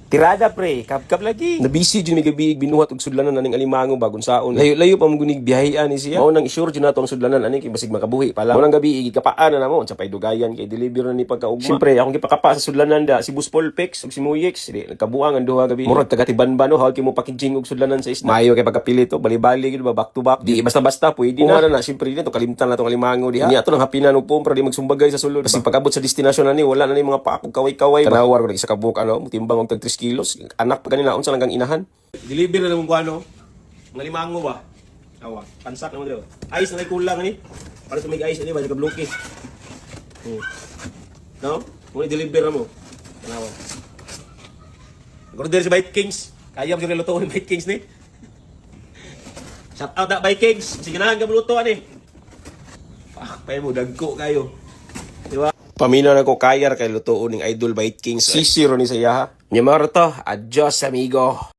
Tirada pre, kap lagi. Nabisi dyan may gabi, binuhat og sudlanan aning alimango bagon saon. Layo-layo pa mong gunig biyahian ni siya. Mao nang isure dyan nato ang sudlanan aning kay basig makabuhi pala. Mao nang gabi, igikapaan na namo, sa pay dugayan kay deliver na ni pagkaugma. Siyempre, akong gipakapa sa sudlanan da, si Buspol Pex ug si Muyix. Di, nagkabuang ang duha gabi. Murag taga-Tibanban no, hawag kay mo packaging og sudlanan sa isda. Maayo kay pagkapili to, bali-bali gid ba back to back. Di basta-basta pwede na. Siyempre dito kalimtan na tong alimango diha. Niya to nang hapinan og pumpra di magsumbagay sa sulod. Kasi pag-abot sa destinasyon na ni, wala na ni mga paakog kaway-kaway. Tanawar ko lagi sa kabuk timbang og tag 3 kilos. Anak pa kanila unsa lang kang inahan. Deliver na namang kuano. Mga limango ba? Awa, pansak naman dito. Ice na kulang ni. Para sa may ice ani ba ka bloke. No? Mo deliver na mo. Tanawa. Order si Bite Kings. Kaya mo yung luto ni Bite Kings ni. Shout out na Bite Kings. Sige na hanggang luto ani. Pay mo dagko kayo. Di ba? Paminaw na ko kayar kay lutoon ning Idol Bite Kings. Sisiro ni saya ha. Nyamarto, adios amigo.